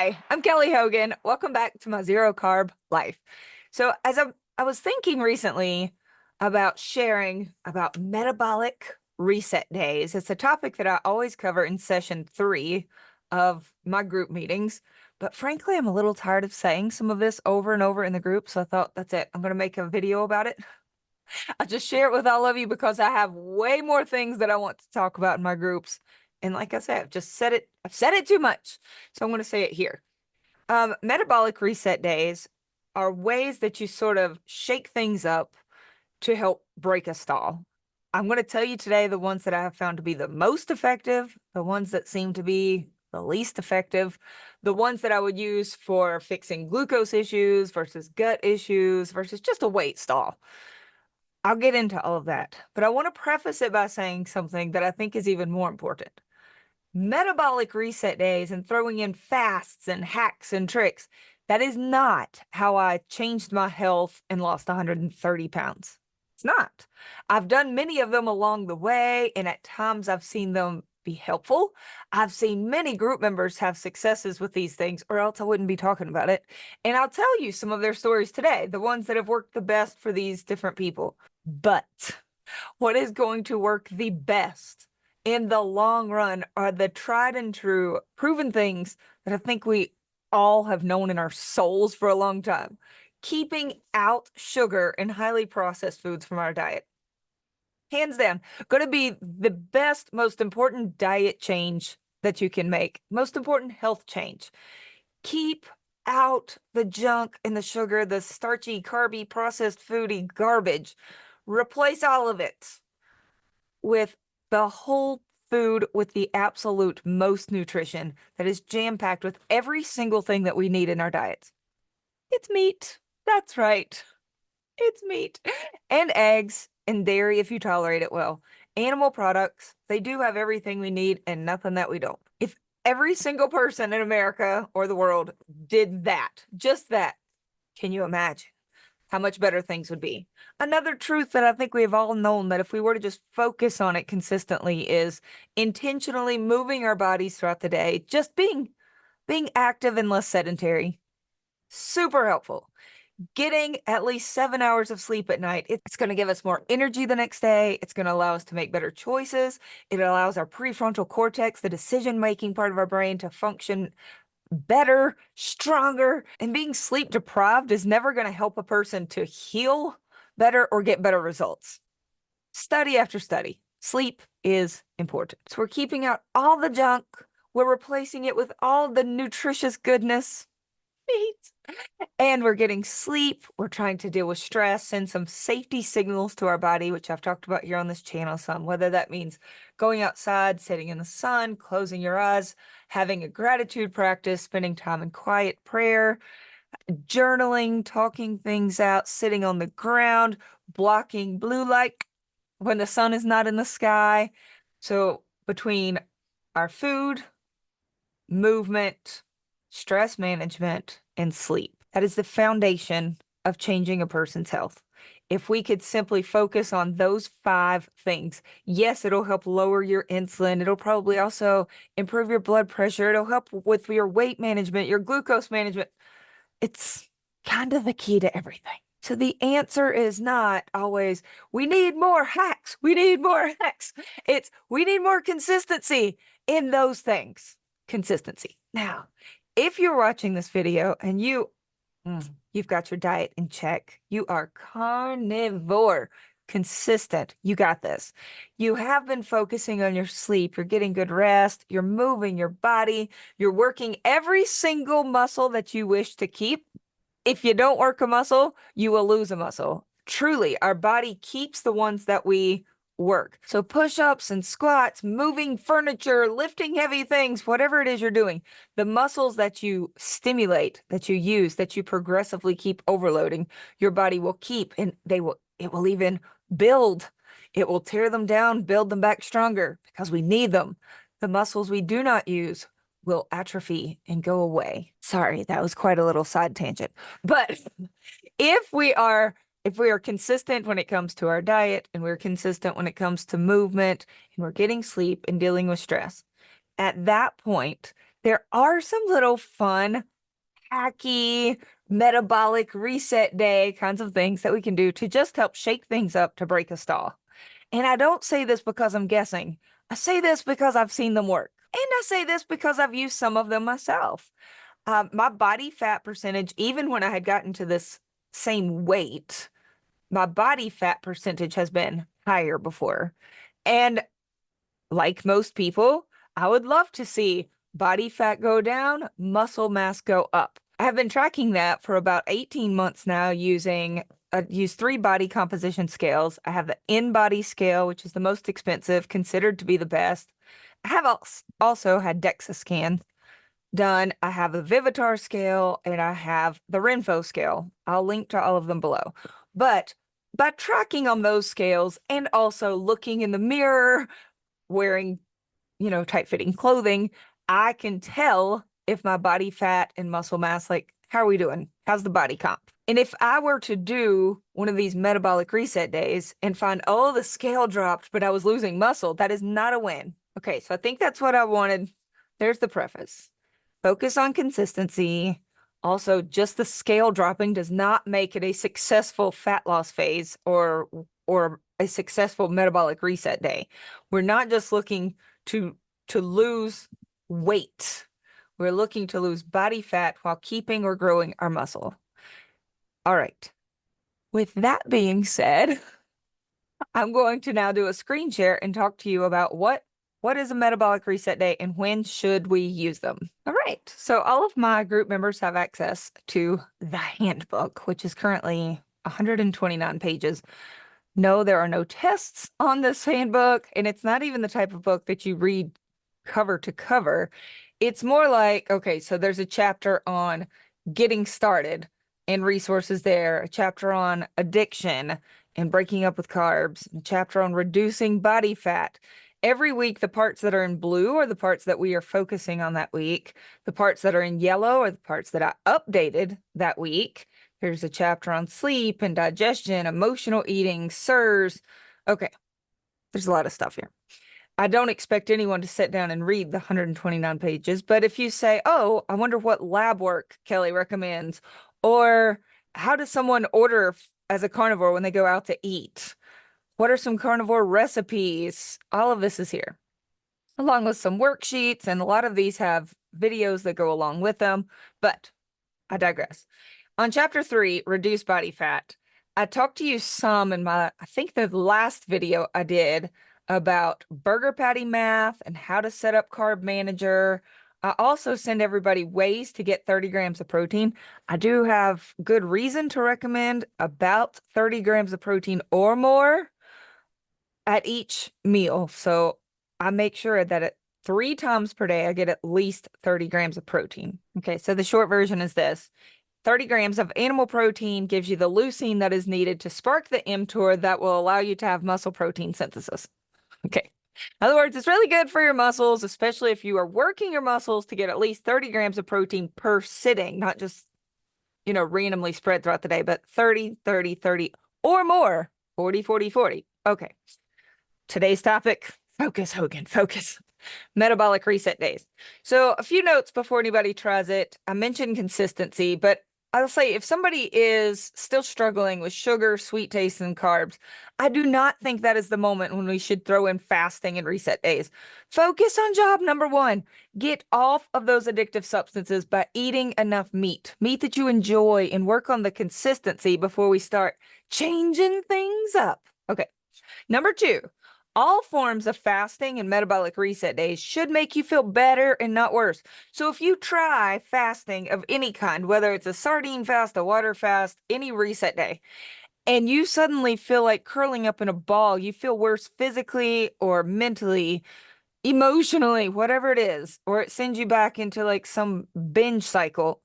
Hi, I'm Kelly Hogan. Welcome back to my zero carb life. So, as I was thinking recently about sharing about metabolic reset days, it's a topic that I always cover in session 3 of my group meetings. But frankly, I'm a little tired of saying some of this over and over in the group. So I thought, that's it. I'm going to make a video about it. I'll just share it with all of you because I have way more things that I want to talk about in my groups. And like I said, I've said it too much. So I'm going to say it here. Metabolic reset days are ways that you sort of shake things up to help break a stall. I'm going to tell you today the ones that I have found to be the most effective, the ones that seem to be the least effective, the ones that I would use for fixing glucose issues versus gut issues versus just a weight stall. I'll get into all of that, but I want to preface it by saying something that I think is even more important. Metabolic reset days and throwing in fasts and hacks and tricks, that is not how I changed my health and lost 130 pounds. It's not. I've done many of them along the way, and at times I've seen them be helpful. I've seen many group members have successes with these things, or else I wouldn't be talking about it. And I'll tell you some of their stories today, the ones that have worked the best for these different people. But what is going to work the best in the long run are the tried and true proven things that I think we all have known in our souls for a long time. Keeping out sugar and highly processed foods from our diet. Hands down, going to be the best, most important diet change that you can make. Most important health change. Keep out the junk and the sugar, the starchy, carby, processed foody garbage. Replace all of it with the whole food with the absolute most nutrition that is jam-packed with every single thing that we need in our diets. It's meat. That's right. It's meat. And eggs and dairy if you tolerate it well. Animal products, they do have everything we need and nothing that we don't. If every single person in America or the world did that, just that, can you imagine how much better things would be? Another truth that I think we've all known that if we were to just focus on it consistently is intentionally moving our bodies throughout the day, just being active and less sedentary. Super helpful. Getting at least 7 hours of sleep at night, it's going to give us more energy the next day. It's going to allow us to make better choices. It allows our prefrontal cortex, the decision-making part of our brain, to function better, stronger. And being sleep deprived is never going to help a person to heal better or get better results. Study after study, sleep is important. So we're keeping out all the junk. We're replacing it with all the nutritious goodness. And we're getting sleep. We're trying to deal with stress, send some safety signals to our body, which I've talked about here on this channel some, whether that means going outside, sitting in the sun, closing your eyes, having a gratitude practice, spending time in quiet prayer, journaling, talking things out, sitting on the ground, blocking blue light when the sun is not in the sky. So between our food, movement, stress management, and sleep. That is the foundation of changing a person's health. If we could simply focus on those 5 things, yes, it'll help lower your insulin. It'll probably also improve your blood pressure. It'll help with your weight management, your glucose management. It's kind of the key to everything. So the answer is not always, we need more hacks. We need more hacks. It's, we need more consistency in those things. Consistency. Now, if you're watching this video and you've got your diet in check, you are carnivore, consistent, you got this. You have been focusing on your sleep, you're getting good rest, you're moving your body, you're working every single muscle that you wish to keep. If you don't work a muscle, you will lose a muscle. Truly, our body keeps the ones that we work. So push-ups and squats, moving furniture, lifting heavy things, whatever it is you're doing, the muscles that you stimulate, that you use, that you progressively keep overloading, your body will keep, and it will even build. It will tear them down, build them back stronger because we need them. The muscles we do not use will atrophy and go away. Sorry, that was quite a little side tangent. But if we are consistent when it comes to our diet, and we're consistent when it comes to movement, and we're getting sleep and dealing with stress, at that point, there are some little fun, hacky, metabolic reset day kinds of things that we can do to just help shake things up to break a stall. And I don't say this because I'm guessing. I say this because I've seen them work. And I say this because I've used some of them myself. My body fat percentage, even when I had gotten to this same weight, my body fat percentage has been higher before. And like most people, I would love to see body fat go down, muscle mass go up. I have been tracking that for about 18 months now using use 3 body composition scales. I have the in-body scale, which is the most expensive, considered to be the best. I have also had DEXA scan done. I have a Vivitar scale and I have the Renpho scale. I'll link to all of them below. But by tracking on those scales and also looking in the mirror, wearing, tight-fitting clothing, I can tell if my body fat and muscle mass, like, how are we doing? How's the body comp? And if I were to do one of these metabolic reset days and find, oh, the scale dropped, but I was losing muscle, that is not a win. Okay, so I think that's what I wanted. There's the preface. Focus on consistency. Also, just the scale dropping does not make it a successful fat loss phase or a successful metabolic reset day. We're not just looking to lose weight. We're looking to lose body fat while keeping or growing our muscle. All right. With that being said, I'm going to now do a screen share and talk to you about what is a metabolic reset day and when should we use them. All right. So all of my group members have access to the handbook, which is currently 129 pages. No, there are no tests on this handbook, and it's not even the type of book that you read cover to cover. It's more like, okay, so there's a chapter on getting started and resources there, a chapter on addiction and breaking up with carbs, a chapter on reducing body fat. Every week, the parts that are in blue are the parts that we are focusing on that week. The parts that are in yellow are the parts that I updated that week. There's a chapter on sleep and digestion, emotional eating, SIRS. Okay, there's a lot of stuff here. I don't expect anyone to sit down and read the 129 pages, but if you say, oh, I wonder what lab work Kelly recommends, or how does someone order as a carnivore when they go out to eat? What are some carnivore recipes? All of this is here, along with some worksheets, and a lot of these have videos that go along with them, but I digress. On chapter 3, reduce body fat, I talked to you some in I think the last video I did about burger patty math and how to set up Carb Manager. I also send everybody ways to get 30 grams of protein. I do have good reason to recommend about 30 grams of protein or more at each meal. So I make sure that at 3 times per day, I get at least 30 grams of protein. Okay, so the short version is this. 30 grams of animal protein gives you the leucine that is needed to spark the mTOR that will allow you to have muscle protein synthesis. Okay. In other words, it's really good for your muscles, especially if you are working your muscles to get at least 30 grams of protein per sitting, not just, randomly spread throughout the day, but 30, 30, 30 or more, 40, 40, 40. Okay. Today's topic, focus, Hogan, focus. Metabolic reset days. So a few notes before anybody tries it. I mentioned consistency, but I'll say if somebody is still struggling with sugar, sweet taste, and carbs, I do not think that is the moment when we should throw in fasting and reset days. Focus on job number 1. Get off of those addictive substances by eating enough meat that you enjoy, and work on the consistency before we start changing things up. Okay. Number 2, all forms of fasting and metabolic reset days should make you feel better and not worse. So if you try fasting of any kind, whether it's a sardine fast, a water fast, any reset day, and you suddenly feel like curling up in a ball, you feel worse physically or mentally, emotionally, whatever it is, or it sends you back into like some binge cycle,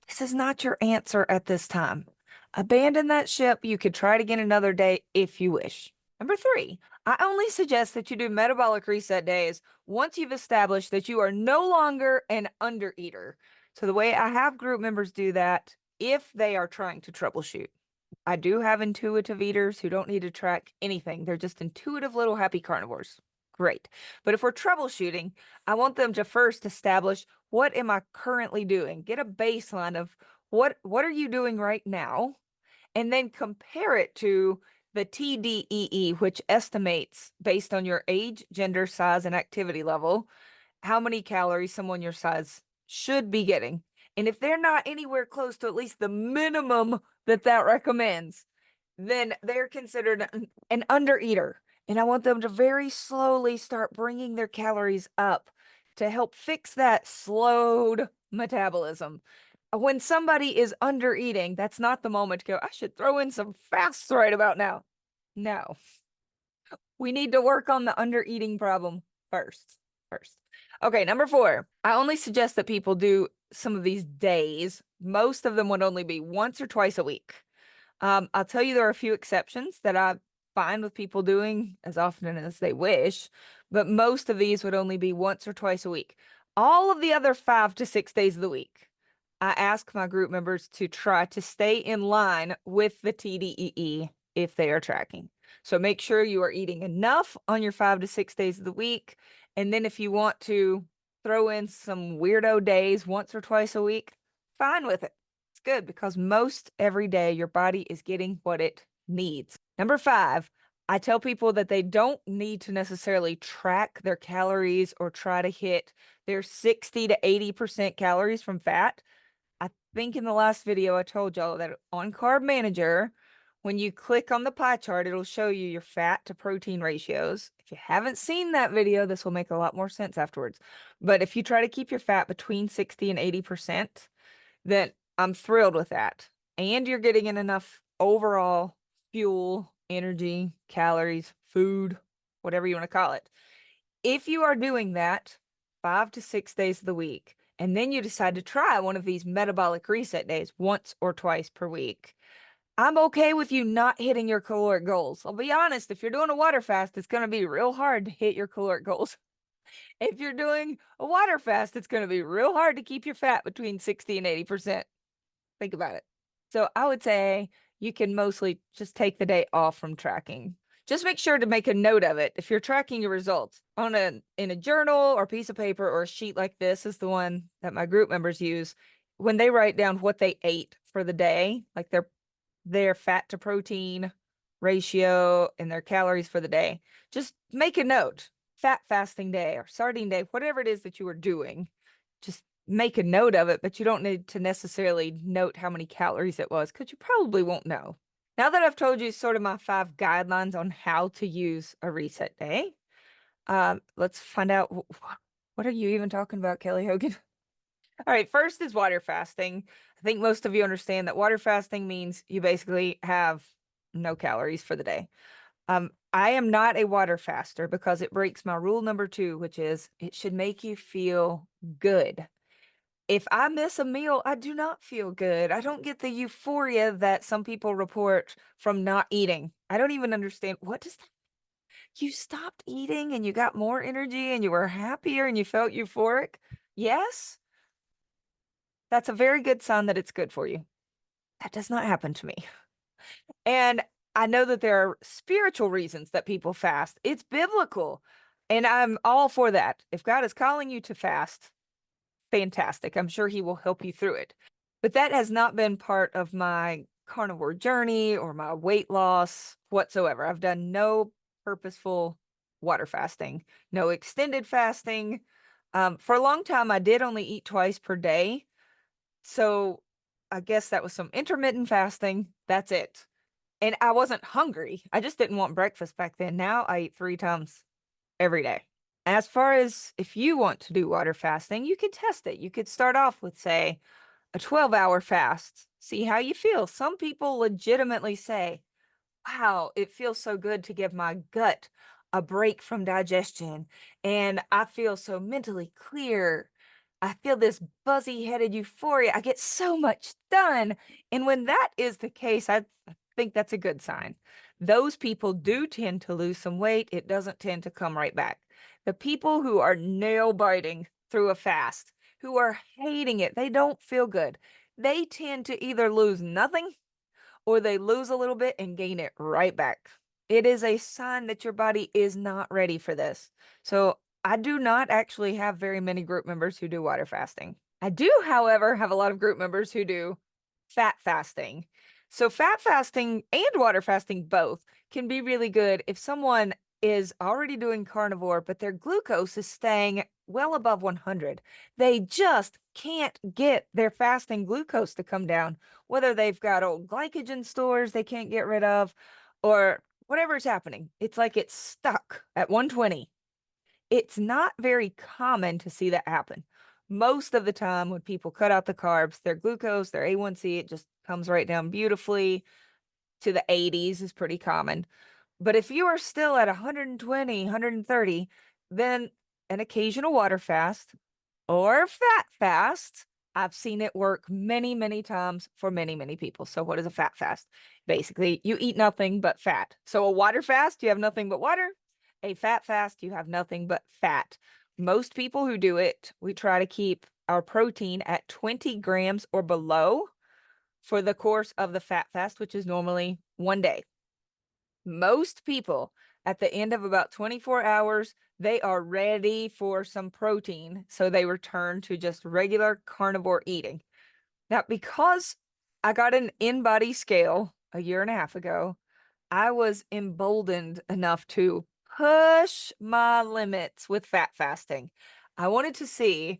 this is not your answer at this time. Abandon that ship. You could try it again another day if you wish. Number 3, I only suggest that you do metabolic reset days once you've established that you are no longer an undereater. So the way I have group members do that, if they are trying to troubleshoot. I do have intuitive eaters who don't need to track anything. They're just intuitive little happy carnivores. great. But if we're troubleshooting, I want them to first establish, what am I currently doing? Get a baseline of what are you doing right now? And then compare it to the TDEE, which estimates based on your age, gender, size, and activity level, how many calories someone your size should be getting. And if they're not anywhere close to at least the minimum that recommends, then they're considered an undereater. And I want them to very slowly start bringing their calories up to help fix that slowed metabolism. When somebody is under eating, that's not the moment to go, I should throw in some fasts right about now. No, we need to work on the under eating problem first. Okay, number 4, I only suggest that people do some of these days. Most of them would only be once or twice a week. I'll tell you, there are a few exceptions that I find with people doing as often as they wish, but most of these would only be once or twice a week. All of the other 5 to 6 days of the week, I ask my group members to try to stay in line with the TDEE if they are tracking. So make sure you are eating enough on your 5 to 6 days of the week. And then if you want to throw in some weirdo days once or twice a week, fine with it. It's good because most every day your body is getting what it needs. Number 5, I tell people that they don't need to necessarily track their calories or try to hit their 60 to 80% calories from fat. I think in the last video I told y'all that on Carb Manager, when you click on the pie chart, it'll show you your fat to protein ratios. If you haven't seen that video, this will make a lot more sense afterwards. But if you try to keep your fat between 60 and 80%, then I'm thrilled with that. And you're getting in enough overall fuel, energy, calories, food, whatever you want to call it. If you are doing that 5 to 6 days of the week, and then you decide to try one of these metabolic reset days once or twice per week, I'm okay with you not hitting your caloric goals. I'll be honest, if you're doing a water fast, it's going to be real hard to hit your caloric goals. If you're doing a water fast, it's going to be real hard to keep your fat between 60 and 80%. Think about it. So I would say you can mostly just take the day off from tracking. Just make sure to make a note of it. If you're tracking your results in a journal or piece of paper or a sheet like this is the one that my group members use, when they write down what they ate for the day, like their fat to protein ratio and their calories for the day, just make a note. Fat fasting day or sardine day, whatever it is that you are doing, just make a note of it, but you don't need to necessarily note how many calories it was because you probably won't know. Now that I've told you sort of my 5 guidelines on how to use a reset day, let's find out what are you even talking about, Kelly Hogan? All right, first is water fasting. I think most of you understand that water fasting means you basically have no calories for the day. I am not a water faster because it breaks my rule number 2, which is it should make you feel good. If I miss a meal, I do not feel good. I don't get the euphoria that some people report from not eating. I don't even understand, what does that, you stopped eating and you got more energy and you were happier and you felt euphoric? Yes, that's a very good sign that it's good for you. That does not happen to me. And I know that there are spiritual reasons that people fast. It's biblical. And I'm all for that. If God is calling you to fast, fantastic. I'm sure he will help you through it. But that has not been part of my carnivore journey or my weight loss whatsoever. I've done no purposeful water fasting, no extended fasting. For a long time, I did only eat twice per day. So I guess that was some intermittent fasting. That's it. And I wasn't hungry. I just didn't want breakfast back then. Now I eat 3 times every day. As far as if you want to do water fasting, you could test it. You could start off with, say, a 12-hour fast. See how you feel. Some people legitimately say, wow, it feels so good to give my gut a break from digestion. And I feel so mentally clear. I feel this buzzy headed euphoria. I get so much done. And when that is the case, I think that's a good sign. Those people do tend to lose some weight. It doesn't tend to come right back. The people who are nail biting through a fast, who are hating it, they don't feel good. They tend to either lose nothing or they lose a little bit and gain it right back. It is a sign that your body is not ready for this. So I do not actually have very many group members who do water fasting. I do, however, have a lot of group members who do fat fasting. So fat fasting and water fasting both can be really good if someone is already doing carnivore, but their glucose is staying well above 100. They just can't get their fasting glucose to come down, whether they've got old glycogen stores they can't get rid of, or whatever's happening. It's like it's stuck at 120. It's not very common to see that happen. Most of the time, when people cut out the carbs, their glucose, their A1C, it just comes right down beautifully to the 80s is pretty common. But if you are still at 120, 130, then an occasional water fast or fat fast, I've seen it work many, many times for many, many people. So what is a fat fast? Basically, you eat nothing but fat. So a water fast, you have nothing but water. A fat fast, you have nothing but fat. Most people who do it, we try to keep our protein at 20 grams or below for the course of the fat fast, which is normally 1 day. Most people at the end of about 24 hours, they are ready for some protein. So they return to just regular carnivore eating. Now, because I got an in-body scale a year and a half ago, I was emboldened enough to push my limits with fat fasting. I wanted to see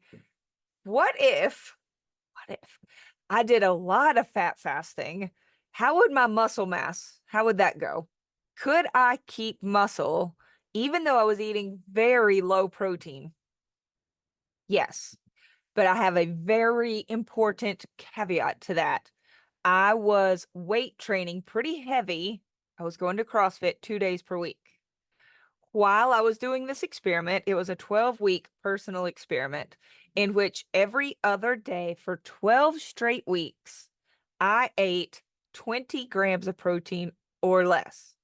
what if I did a lot of fat fasting? How would my muscle mass, how would that go? Could I keep muscle even though I was eating very low protein? Yes, but I have a very important caveat to that. I was weight training pretty heavy. I was going to CrossFit 2 days per week. While I was doing this experiment, it was a 12-week personal experiment in which every other day for 12 straight weeks, I ate 20 grams of protein or less.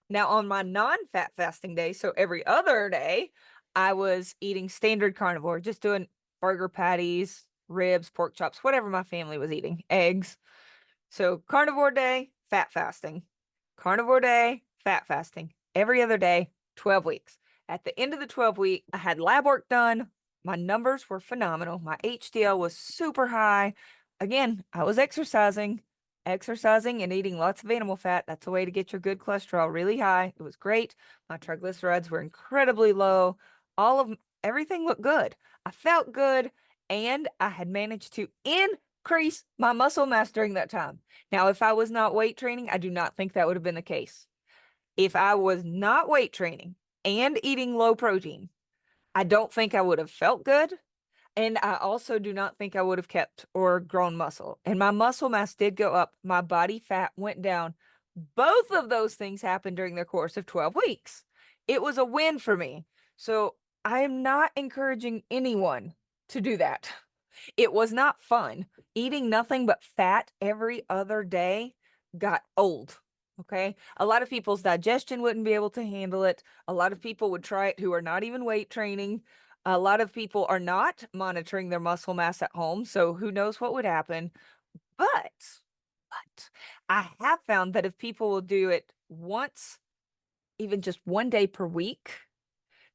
Now, on my non-fat fasting day, so every other day, I was eating standard carnivore, just doing burger patties, ribs, pork chops, whatever my family was eating, eggs. So carnivore day, fat fasting. Carnivore day, fat fasting. Every other day, 12 weeks. At the end of the 12-week, I had lab work done. My numbers were phenomenal. My HDL was super high. Again, I was exercising and eating lots of animal fat. That's a way to get your good cholesterol really high. It was great. My triglycerides were incredibly low. Everything looked good. I felt good, and I had managed to increase my muscle mass during that time. Now, if I was not weight training, I do not think that would have been the case. If I was not weight training and eating low protein, I don't think I would have felt good. And I also do not think I would have kept or grown muscle. And my muscle mass did go up. My body fat went down. Both of those things happened during the course of 12 weeks. It was a win for me. So I am not encouraging anyone to do that. It was not fun. Eating nothing but fat every other day got old. Okay. A lot of people's digestion wouldn't be able to handle it. A lot of people would try it who are not even weight training. A lot of people are not monitoring their muscle mass at home. So who knows what would happen. But I have found that if people will do it once, even just 1 day per week,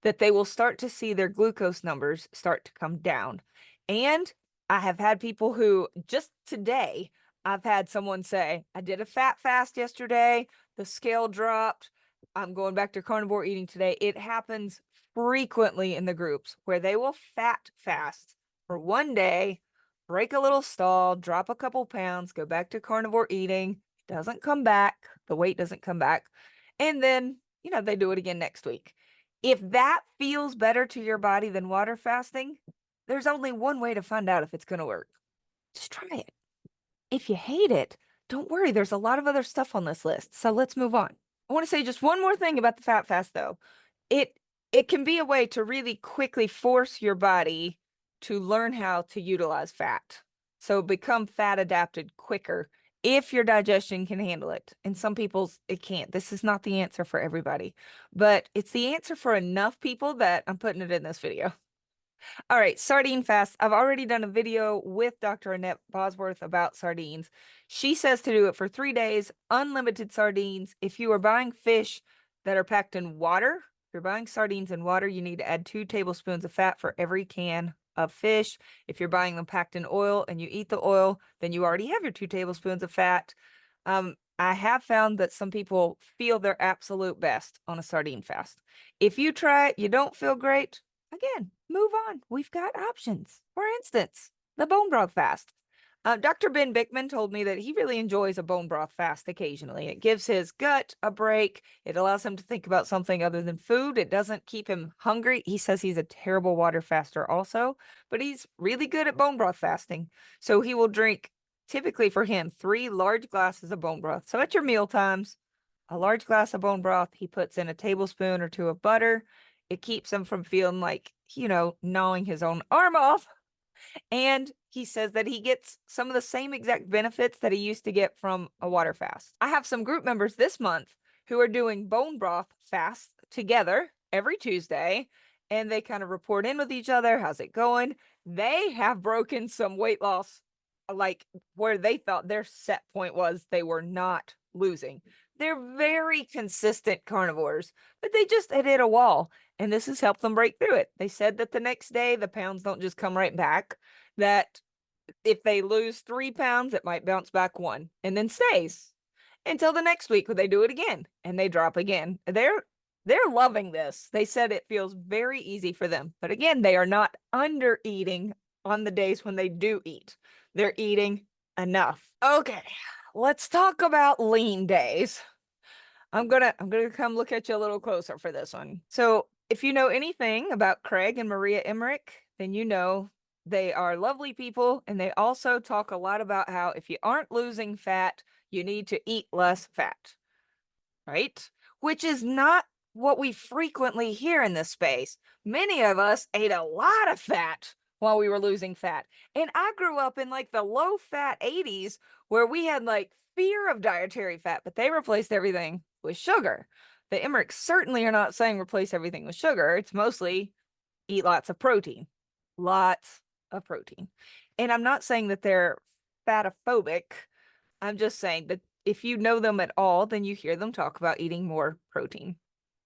that they will start to see their glucose numbers start to come down. And I have had people who just today, I've had someone say, I did a fat fast yesterday, the scale dropped, I'm going back to carnivore eating today. It happens frequently in the groups where they will fat fast for 1 day, break a little stall, drop a couple pounds, go back to carnivore eating, doesn't come back, the weight doesn't come back, and then, they do it again next week. If that feels better to your body than water fasting, there's only one way to find out if it's going to work. Just try it. If you hate it, don't worry. There's a lot of other stuff on this list. So let's move on. I want to say just one more thing about the fat fast, though. It can be a way to really quickly force your body to learn how to utilize fat. So become fat adapted quicker if your digestion can handle it. And some people's it can't. This is not the answer for everybody, but it's the answer for enough people that I'm putting it in this video. All right, sardine fast. I've already done a video with Dr. Annette Bosworth about sardines. She says to do it for 3 days, unlimited sardines. If you are buying fish, that are packed in water. If you're buying sardines in water, you need to add 2 tablespoons of fat for every can of fish. If you're buying them packed in oil and you eat the oil, then you already have your 2 tablespoons of fat. I have found that some people feel their absolute best on a sardine fast. If you try it, you don't feel great, again, move on. We've got options. For instance, the bone broth fast. Dr. Ben Bickman told me that he really enjoys a bone broth fast occasionally. It gives his gut a break. It allows him to think about something other than food. It doesn't keep him hungry. He says he's a terrible water faster also, but he's really good at bone broth fasting. So he will drink, typically for him, 3 large glasses of bone broth. So at your meal times, a large glass of bone broth, he puts in a tablespoon or 2 of butter. It keeps him from feeling like, gnawing his own arm off. And he says that he gets some of the same exact benefits that he used to get from a water fast. I have some group members this month who are doing bone broth fasts together every Tuesday, and they kind of report in with each other. How's it going? They have broken some weight loss, like where they thought their set point was they were not losing. They're very consistent carnivores, but they just had hit a wall, and this has helped them break through it. They said that the next day, the pounds don't just come right back, that if they lose 3 pounds, it might bounce back 1 and then stays until the next week when they do it again and they drop again. They're loving this. They said it feels very easy for them. But again, they are not under eating on the days when they do eat. They're eating enough. Okay, let's talk about lean days. I'm gonna come look at you a little closer for this one. So if you know anything about Craig and Maria Emmerich, then you know they are lovely people, and they also talk a lot about how if you aren't losing fat, you need to eat less fat, right? Which is not what we frequently hear in this space. Many of us ate a lot of fat while we were losing fat. And I grew up in like the low fat 80s where we had like fear of dietary fat, but they replaced everything with sugar. The Emmerichs certainly are not saying replace everything with sugar. It's mostly eat lots of protein. Lots of protein. And I'm not saying that they're fatophobic. I'm just saying that if you know them at all, then you hear them talk about eating more protein.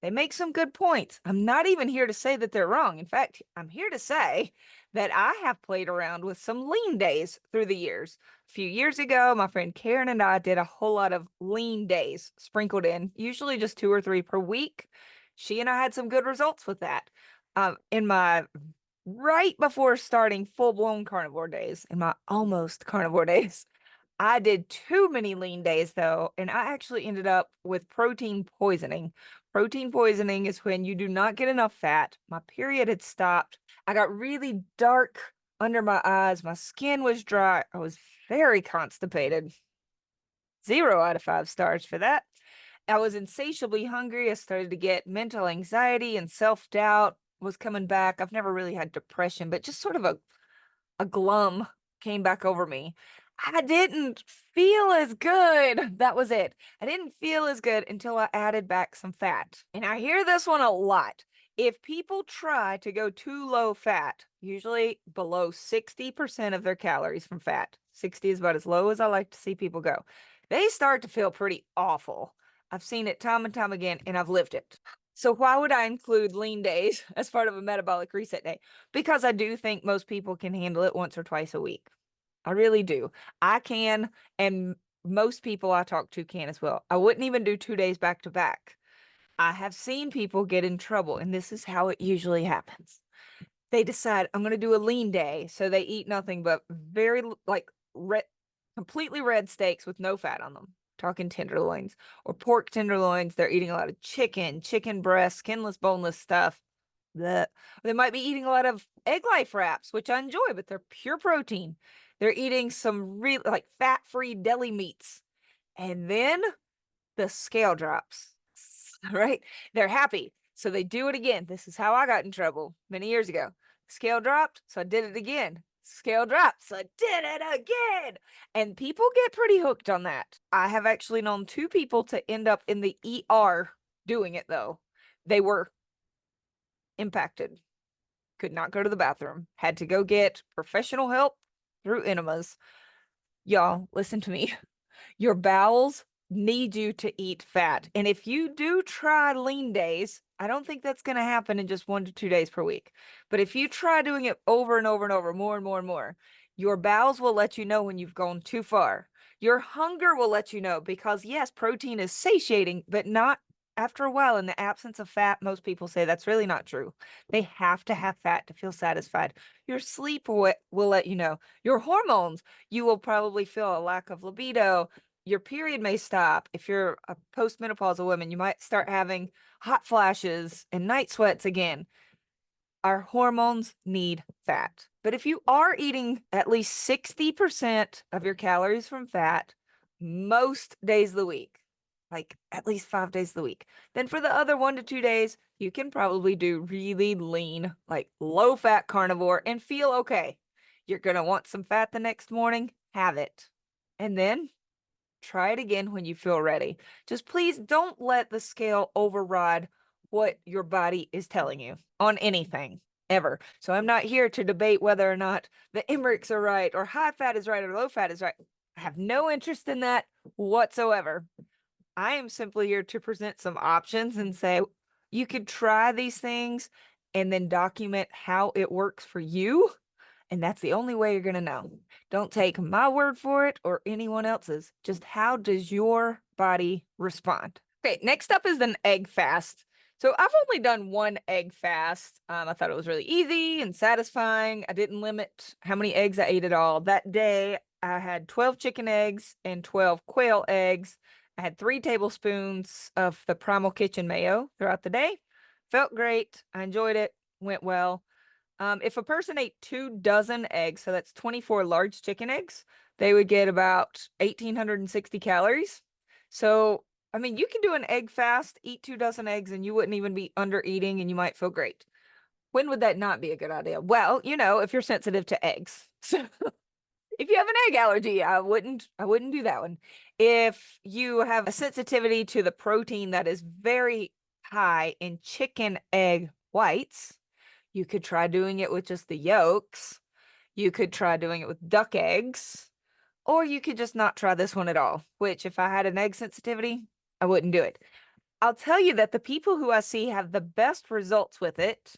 They make some good points. I'm not even here to say that they're wrong. In fact, I'm here to say that I have played around with some lean days through the years. A few years ago, my friend Karen and I did a whole lot of lean days sprinkled in, usually just 2 or 3 per week. She and I had some good results with that. In my right before starting full-blown carnivore days, in my almost carnivore days, I did too many lean days though, and I actually ended up with protein poisoning. Protein poisoning is when you do not get enough fat. My period had stopped. I got really dark under my eyes. My skin was dry. I was very constipated. 0 out of 5 stars for that. I was insatiably hungry. I started to get mental anxiety and self-doubt was coming back. I've never really had depression, but just sort of a glum came back over me. I didn't feel as good. That was it. I didn't feel as good until I added back some fat. And I hear this one a lot. If people try to go too low fat, usually below 60% of their calories from fat, 60 is about as low as I like to see people go, they start to feel pretty awful. I've seen it time and time again, and I've lived it. So why would I include lean days as part of a metabolic reset day? Because I do think most people can handle it once or twice a week. I really do. I can, and most people I talk to can as well. I wouldn't even do 2 days back to back. I have seen people get in trouble, and this is how it usually happens. They decide, I'm going to do a lean day. So they eat nothing but very like red, completely red steaks with no fat on them. Talking tenderloins or pork tenderloins. They're eating a lot of chicken breast, skinless, boneless stuff. They might be eating a lot of egg life wraps, which I enjoy, but they're pure protein. They're eating some real like fat-free deli meats. And then the scale drops, right? They're happy. So they do it again. This is how I got in trouble many years ago. Scale dropped, so I did it again. Scale dropped, so I did it again. And people get pretty hooked on that. I have actually known 2 people to end up in the ER doing it, though. They were impacted, could not go to the bathroom, had to go get professional help through enemas. Y'all, listen to me. Your bowels need you to eat fat. And if you do try lean days, I don't think that's going to happen in just 1 to 2 days per week. But if you try doing it over and over and over, more and more and more, your bowels will let you know when you've gone too far. Your hunger will let you know because, yes, protein is satiating, but not after a while. In the absence of fat, most people say that's really not true. They have to have fat to feel satisfied. Your sleep will let you know. Your hormones, you will probably feel a lack of libido. Your period may stop. If you're a postmenopausal woman, you might start having hot flashes and night sweats again. Our hormones need fat. But if you are eating at least 60% of your calories from fat most days of the week, like at least 5 days of the week, then for the other 1 to 2 days, you can probably do really lean, like low fat carnivore and feel okay. You're going to want some fat the next morning, have it. And then try it again when you feel ready. Just please don't let the scale override what your body is telling you on anything ever. So I'm not here to debate whether or not the Emmerichs are right or high fat is right or low fat is right. I have no interest in that whatsoever. I am simply here to present some options and say you could try these things and then document how it works for you. And that's the only way you're going to know. Don't take my word for it or anyone else's. Just how does your body respond? Okay, next up is an egg fast. So I've only done one egg fast. I thought it was really easy and satisfying. I didn't limit how many eggs I ate at all. That day, I had 12 chicken eggs and 12 quail eggs. I had 3 tablespoons of the Primal Kitchen mayo throughout the day. Felt great. I enjoyed it. Went well. If a person ate 2 dozen eggs, so that's 24 large chicken eggs, they would get about 1,860 calories. So, I mean, you can do an egg fast, eat 2 dozen eggs, and you wouldn't even be under eating and you might feel great. When would that not be a good idea? Well, if you're sensitive to eggs. So if you have an egg allergy, I wouldn't do that one. If you have a sensitivity to the protein that is very high in chicken egg whites, you could try doing it with just the yolks. You could try doing it with duck eggs, or you could just not try this one at all, which if I had an egg sensitivity, I wouldn't do it. I'll tell you that the people who I see have the best results with it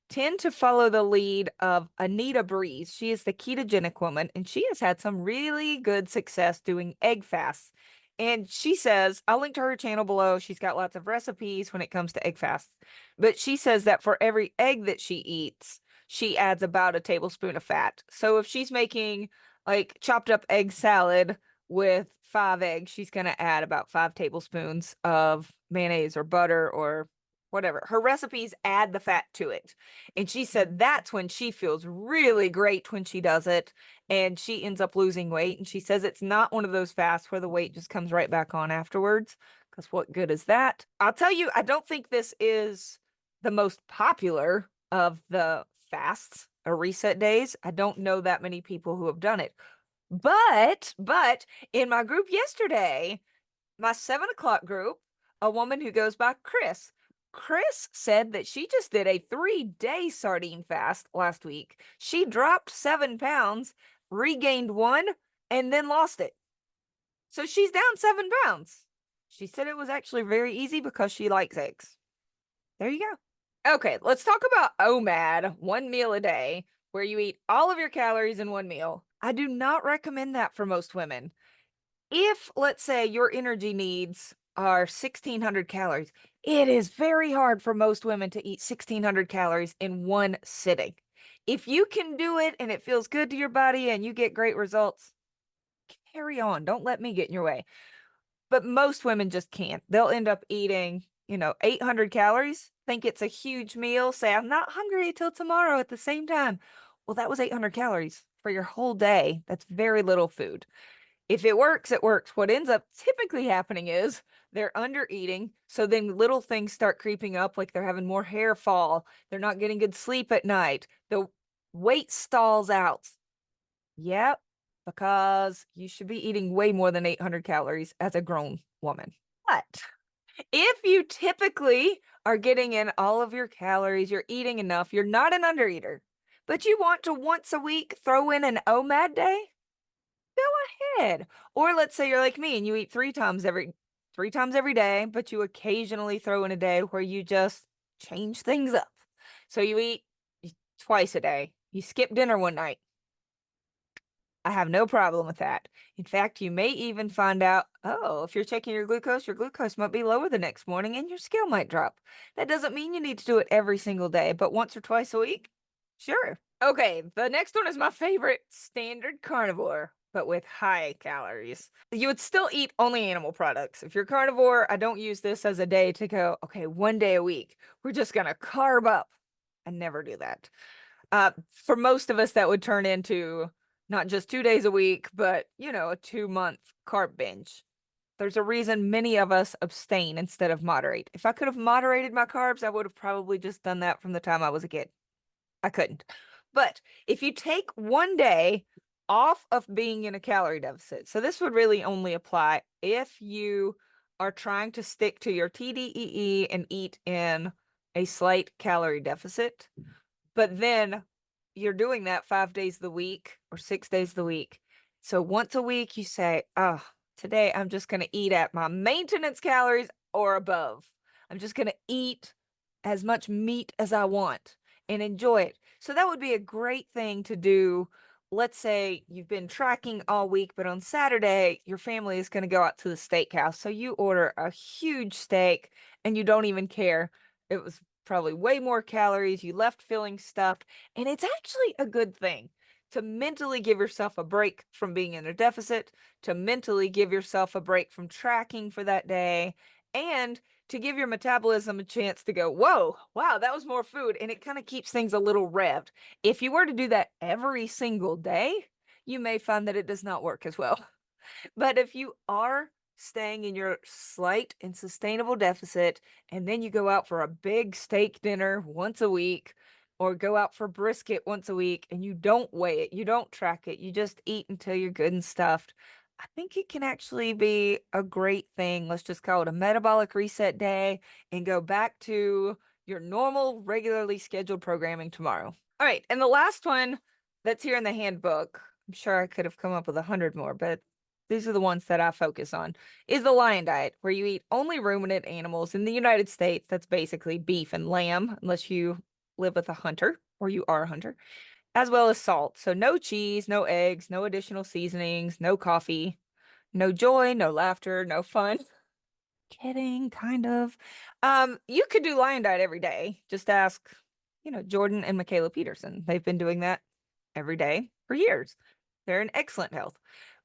tend to follow the lead of Anita Breeze. She is the ketogenic woman, and she has had some really good success doing egg fasts. And she says, I'll link to her channel below. She's got lots of recipes when it comes to egg fasts. But she says that for every egg that she eats, she adds about a tablespoon of fat. So if she's making like chopped up egg salad with 5 eggs, she's going to add about 5 tablespoons of mayonnaise or butter or whatever. Her recipes add the fat to it. And she said that's when she feels really great when she does it. And she ends up losing weight. And she says it's not one of those fasts where the weight just comes right back on afterwards. Because what good is that? I'll tell you, I don't think this is the most popular of the fasts or reset days. I don't know that many people who have done it. But in my group yesterday, my 7 o'clock group, a woman who goes by Chris said that she just did a 3-day sardine fast last week. She dropped 7 pounds, regained 1, and then lost it. So she's down 7 pounds. She said it was actually very easy because she likes eggs. There you go. Okay, let's talk about OMAD, 1 meal a day, where you eat all of your calories in 1 meal. I do not recommend that for most women. If, let's say, your energy needs are 1,600 calories, it is very hard for most women to eat 1,600 calories in one sitting. If you can do it and it feels good to your body and you get great results, carry on. Don't let me get in your way. But most women just can't. They'll end up eating, 800 calories, think it's a huge meal, say, I'm not hungry till tomorrow at the same time. Well, that was 800 calories for your whole day. That's very little food. If it works, it works. What ends up typically happening is they're under eating. So then little things start creeping up, like they're having more hair fall. They're not getting good sleep at night. The weight stalls out. Yep, because you should be eating way more than 800 calories as a grown woman. But if you typically are getting in all of your calories, you're eating enough, you're not an undereater, but you want to once a week throw in an OMAD day, go ahead. Or let's say you're like me and you eat three times every day, but you occasionally throw in a day where you just change things up. So you eat twice a day. You skip dinner one night. I have no problem with that. In fact, you may even find out, oh, if you're checking your glucose might be lower the next morning and your scale might drop. That doesn't mean you need to do it every single day, but once or twice a week, sure. Okay, the next one is my favorite, standard carnivore, but with high calories. You would still eat only animal products. If you're carnivore, I don't use this as a day to go, okay, one day a week, we're just gonna carb up. I never do that. For most of us, that would turn into not just 2 days a week, but, a 2-month carb binge. There's a reason many of us abstain instead of moderate. If I could have moderated my carbs, I would have probably just done that from the time I was a kid. I couldn't. But if you take one day off of being in a calorie deficit, so this would really only apply if you are trying to stick to your TDEE and eat in a slight calorie deficit, but then you're doing that 5 days of the week or 6 days of the week. So once a week, you say, oh, today I'm just going to eat at my maintenance calories or above. I'm just going to eat as much meat as I want and enjoy it. So that would be a great thing to do. Let's say you've been tracking all week, but on Saturday, your family is going to go out to the steakhouse. So you order a huge steak and you don't even care. It was probably way more calories. You left feeling stuffed. And it's actually a good thing to mentally give yourself a break from being in a deficit, to mentally give yourself a break from tracking for that day, and to give your metabolism a chance to go, whoa, wow, that was more food. And it kind of keeps things a little revved. If you were to do that every single day, you may find that it does not work as well. But if you are staying in your slight and sustainable deficit, and then you go out for a big steak dinner once a week, or go out for brisket once a week, and you don't weigh it, you don't track it, you just eat until you're good and stuffed, I think it can actually be a great thing. Let's just call it a metabolic reset day and go back to your normal, regularly scheduled programming tomorrow. All right. And the last one that's here in the handbook, I'm sure I could have come up with 100 more, but these are the ones that I focus on, is the lion diet, where you eat only ruminant animals. In the United States, that's basically beef and lamb, unless you live with a hunter or you are a hunter, as well as salt. So no cheese, no eggs, no additional seasonings, no coffee, no joy, no laughter, no fun. Kidding, kind of. You could do lion diet every day. Just ask, Jordan and Michaela Peterson. They've been doing that every day for years. They're in excellent health.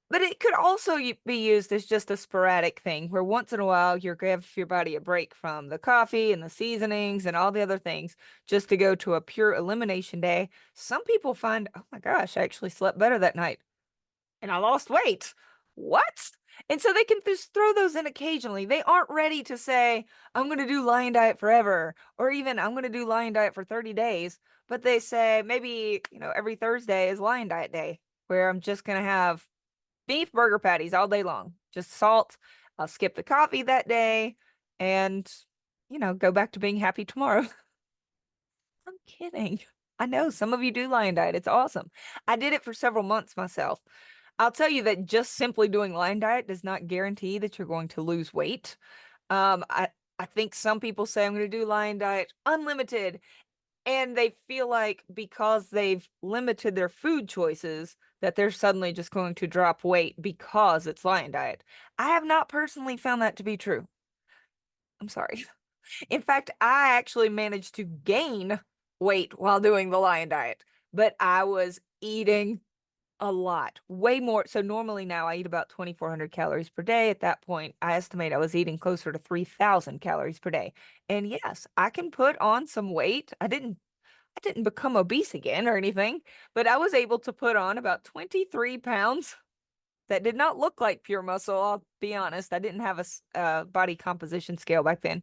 But it could also be used as just a sporadic thing where once in a while you're give your body a break from the coffee and the seasonings and all the other things just to go to a pure elimination day. Some people find, oh my gosh, I actually slept better that night and I lost weight. What? And so they can just throw those in occasionally. They aren't ready to say, I'm going to do lion diet forever, or even I'm going to do lion diet for 30 days. But they say maybe, every Thursday is lion diet day where I'm just going to have beef burger patties all day long, just salt. I'll skip the coffee that day and, go back to being happy tomorrow. I'm kidding. I know some of you do lion diet. It's awesome. I did it for several months myself. I'll tell you that just simply doing lion diet does not guarantee that you're going to lose weight. I think some people say I'm going to do lion diet unlimited, and they feel like because they've limited their food choices that they're suddenly just going to drop weight because it's lion diet. I have not personally found that to be true. I'm sorry. In fact, I actually managed to gain weight while doing the lion diet, but I was eating a lot, way more. So normally now I eat about 2,400 calories per day. At that point, I estimate I was eating closer to 3,000 calories per day. And yes, I can put on some weight. I didn't become obese again or anything, but I was able to put on about 23 pounds. That did not look like pure muscle. I'll be honest. I didn't have a body composition scale back then.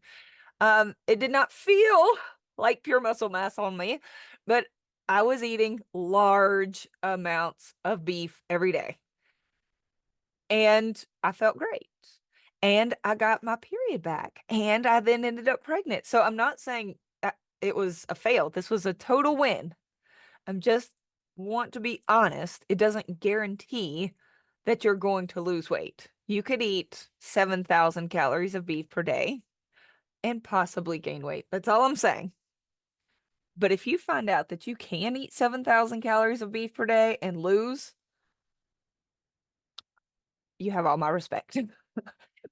It did not feel like pure muscle mass on me, but I was eating large amounts of beef every day. And I felt great. And I got my period back. And I then ended up pregnant. So I'm not saying it was a fail. This was a total win. I'm just want to be honest. It doesn't guarantee that you're going to lose weight. You could eat 7,000 calories of beef per day and possibly gain weight. That's all I'm saying. But if you find out that you can eat 7,000 calories of beef per day and lose, you have all my respect.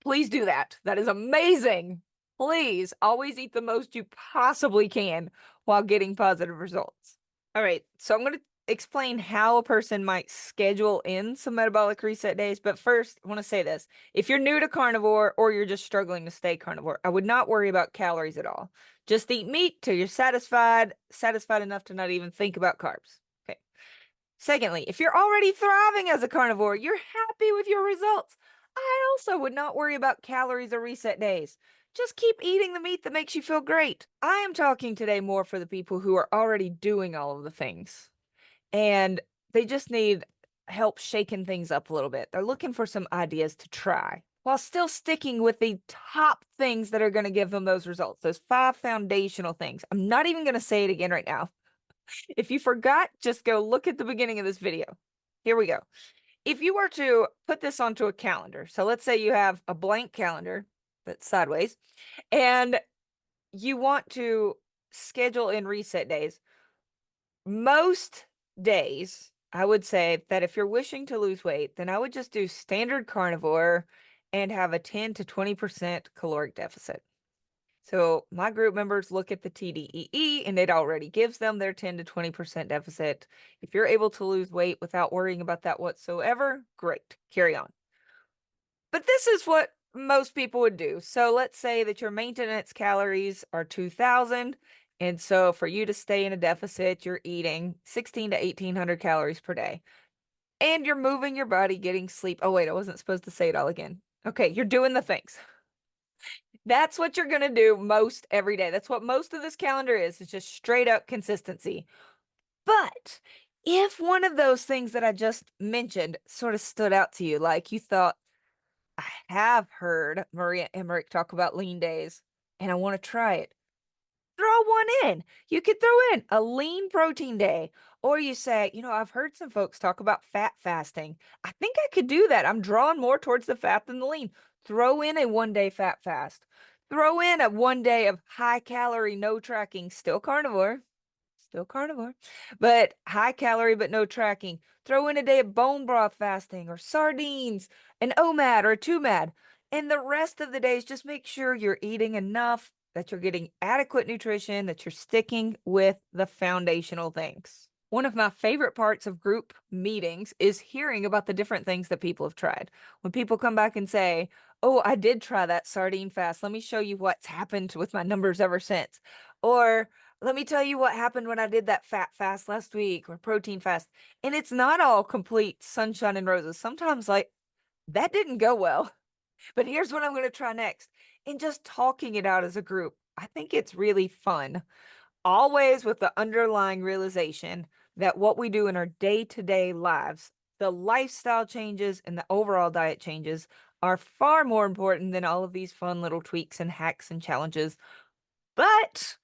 Please do that. That is amazing. Please always eat the most you possibly can while getting positive results. All right, so I'm going to explain how a person might schedule in some metabolic reset days. But first, I want to say this. If you're new to carnivore or you're just struggling to stay carnivore, I would not worry about calories at all. Just eat meat till you're satisfied enough to not even think about carbs. Okay. Secondly, if you're already thriving as a carnivore, you're happy with your results, I also would not worry about calories or reset days. Just keep eating the meat that makes you feel great. I am talking today more for the people who are already doing all of the things and they just need help shaking things up a little bit. They're looking for some ideas to try while still sticking with the top things that are going to give them those results, those 5 foundational things. I'm not even going to say it again right now. If you forgot, just go look at the beginning of this video. Here we go. If you were to put this onto a calendar, so let's say you have a blank calendar that's sideways, and you want to schedule in reset days. Most days, I would say that if you're wishing to lose weight, then I would just do standard carnivore and have a 10 to 20% caloric deficit. So my group members look at the TDEE and it already gives them their 10 to 20% deficit. If you're able to lose weight without worrying about that whatsoever, great, carry on. But this is what most people would do. So let's say that your maintenance calories are 2,000. And so for you to stay in a deficit, you're eating 16 to 1,800 calories per day. And you're moving your body, getting sleep. Oh, wait, I wasn't supposed to say it all again. Okay, you're doing the things. That's what you're going to do most every day. That's what most of this calendar is. It's just straight up consistency. But if one of those things that I just mentioned sort of stood out to you, like you thought, I have heard Maria Emmerich talk about lean days and I want to try it, throw one in. You could throw in a lean protein day. Or you say, I've heard some folks talk about fat fasting. I think I could do that. I'm drawing more towards the fat than the lean. Throw in a 1-day fat fast. Throw in a 1 day of high calorie, no tracking, still carnivore, but high calorie, but no tracking. Throw in a day of bone broth fasting or sardines, an OMAD or a 2MAD. And the rest of the days, just make sure you're eating enough, that you're getting adequate nutrition, that you're sticking with the foundational things. One of my favorite parts of group meetings is hearing about the different things that people have tried. When people come back and say, oh, I did try that sardine fast. Let me show you what's happened with my numbers ever since. Or let me tell you what happened when I did that fat fast last week or protein fast. And it's not all complete sunshine and roses. Sometimes like that didn't go well, but here's what I'm going to try next. And just talking it out as a group, I think it's really fun. Always with the underlying realization that what we do in our day-to-day lives, the lifestyle changes and the overall diet changes are far more important than all of these fun little tweaks and hacks and challenges. But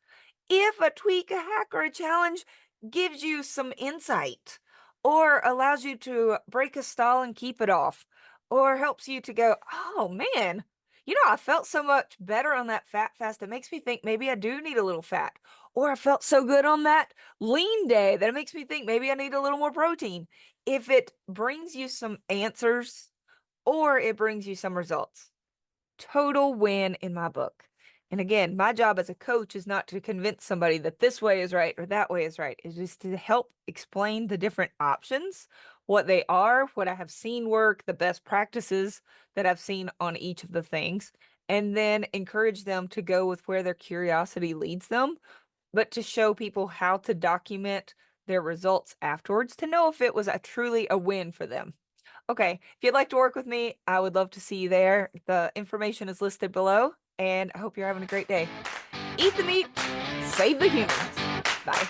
if a tweak, a hack, or a challenge gives you some insight or allows you to break a stall and keep it off, or helps you to go, oh man, I felt so much better on that fat fast. It makes me think maybe I do need a little fat. Or I felt so good on that lean day that it makes me think maybe I need a little more protein. If it brings you some answers or it brings you some results, total win in my book. And again, my job as a coach is not to convince somebody that this way is right or that way is right. It is to help explain the different options, what they are, what I have seen work, the best practices that I've seen on each of the things, and then encourage them to go with where their curiosity leads them, but to show people how to document their results afterwards to know if it was truly a win for them. Okay, if you'd like to work with me, I would love to see you there. The information is listed below, and I hope you're having a great day. Eat the meat, save the humans. Bye.